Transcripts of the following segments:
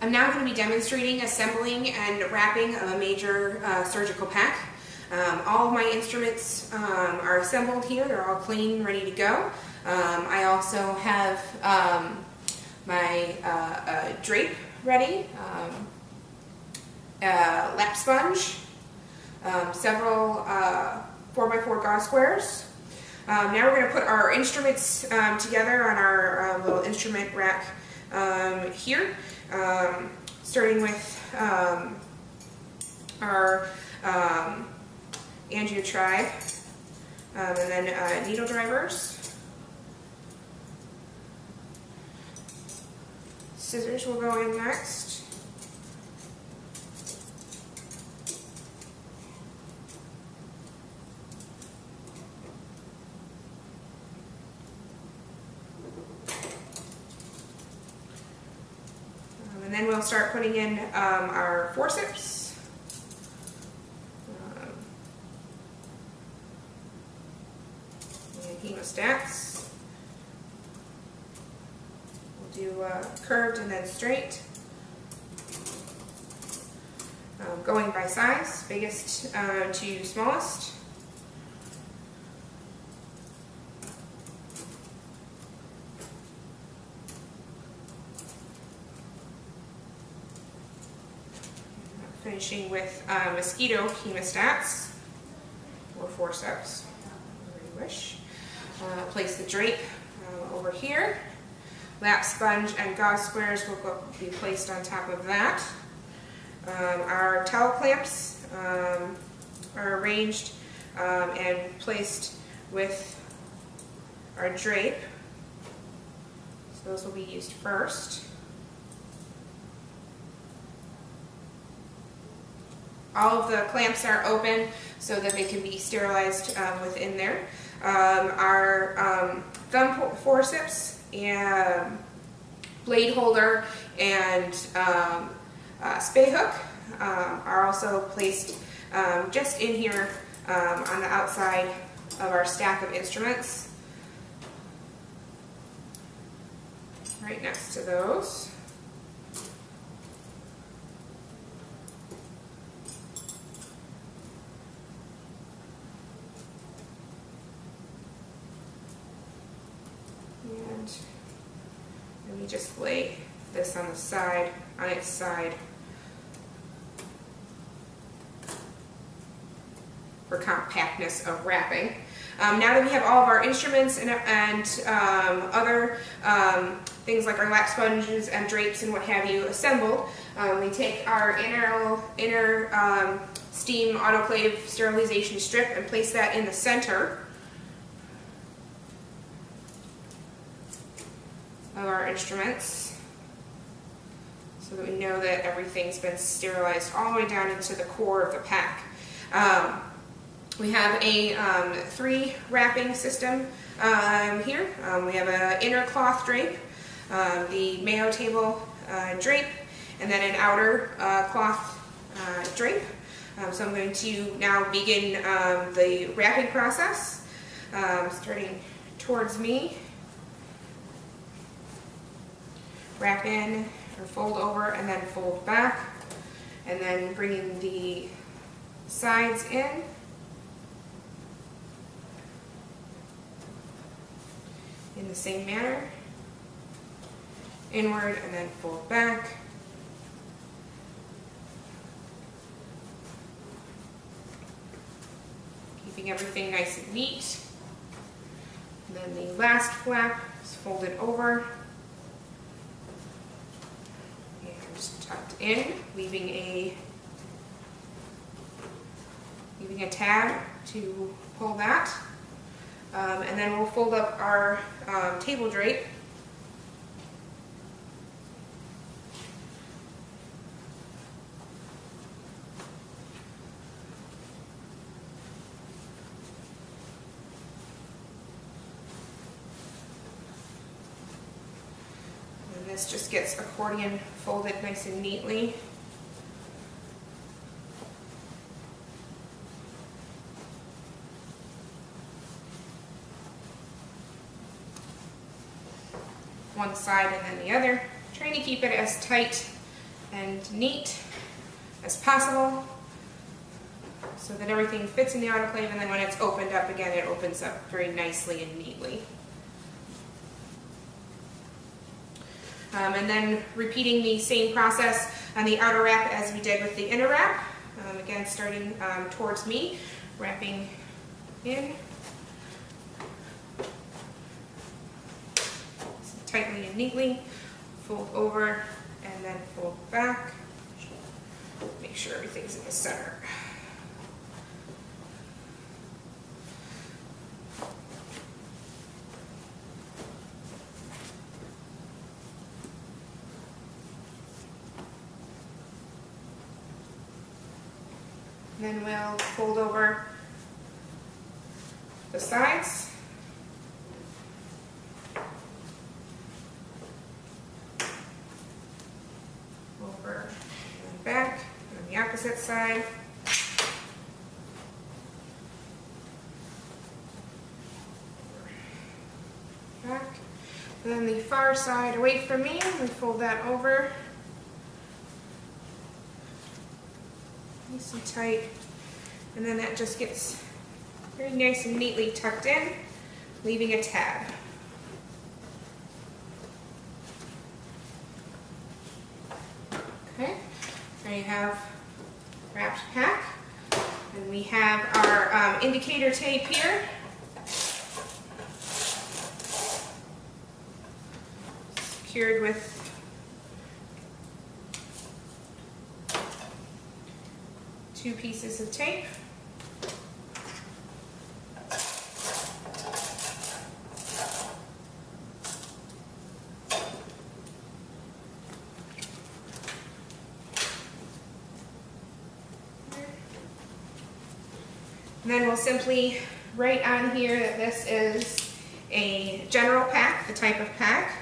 I'm now going to be demonstrating assembling and wrapping of a major surgical pack. All of my instruments are assembled here. They're all clean, ready to go. I also have my drape ready, lap sponge, several 4x4 gauze squares. Now we're going to put our instruments together on our little instrument rack here, starting with our angiotribe, and then needle drivers. Scissors will go in next. And then we'll start putting in our forceps. And hemostats. We'll do curved and then straight. Going by size, biggest to smallest. Finishing with mosquito hemostats, or forceps, whatever you wish. Place the drape over here. Lap sponge and gauze squares will be placed on top of that. Our towel clamps are arranged and placed with our drape. So those will be used first. All of the clamps are open so that they can be sterilized within there. Our thumb forceps and blade holder and spay hook are also placed just in here on the outside of our stack of instruments, right next to those. And we just lay this on the side, on its side, for compactness of wrapping. Now that we have all of our instruments and other things like our lap sponges and drapes and what have you assembled, we take our inner steam autoclave sterilization strip and place that in the center of our instruments, so that we know that everything's been sterilized all the way down into the core of the pack. We have a 3 wrapping system here. We have an inner cloth drape, the Mayo table drape, and then an outer cloth drape. So I'm going to now begin the wrapping process, starting towards me. Wrap in, or fold over, and then fold back, and then bringing the sides in, the same manner, inward, and then fold back, keeping everything nice and neat. And then the last flap is folded over, tucked in, leaving a tab to pull that, and then we'll fold up our table drape, and this just gets accordion folded nice and neatly. one side and then the other, trying to keep it as tight and neat as possible so that everything fits in the autoclave, and then when it's opened up again, it opens up very nicely and neatly. And then repeating the same process on the outer wrap as we did with the inner wrap. Again, starting towards me, wrapping in tightly and neatly, fold over and then fold back. Make sure everything's in the center. Then we'll fold over the sides. Over and back, and on the opposite side. Back. And then the far side away from me, we fold that over. Nice and tight, and then that just gets very nice and neatly tucked in, leaving a tab. Okay, there you have wrapped pack, and we have our indicator tape here. Secured with two pieces of tape. And then we'll simply write on here that this is a general pack, the type of pack.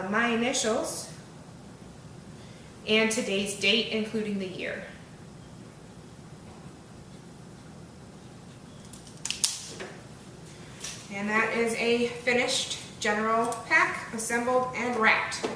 My initials, and today's date, including the year. And that is a finished general pack, assembled and wrapped.